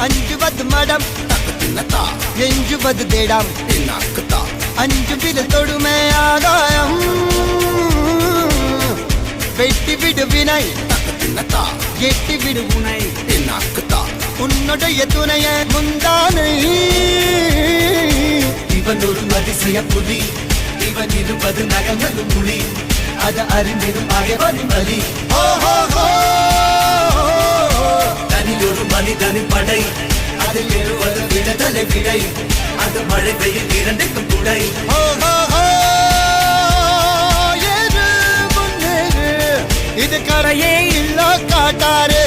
அஞ்சுவது மடம் எஞ்சுவது தேடம் அஞ்சு வித தொடுமை ஆகாயம் வெட்டி விடு வினை எட்டி விடு உனை உன்னுடைய துணைய முந்தானை இவன் ஒரு அதிசய புலி இவன் இருப்பது நகங்களும் புலி அது அறிந்திடும் ஆயவனின் வலி தனியொரு மனிதனின் படை அதில் எழுவது விடுதலை விடை அந்த மழை பெய்யும் இரண்டுக்கும் துணை இது கரையே இல்ல காட்டாரு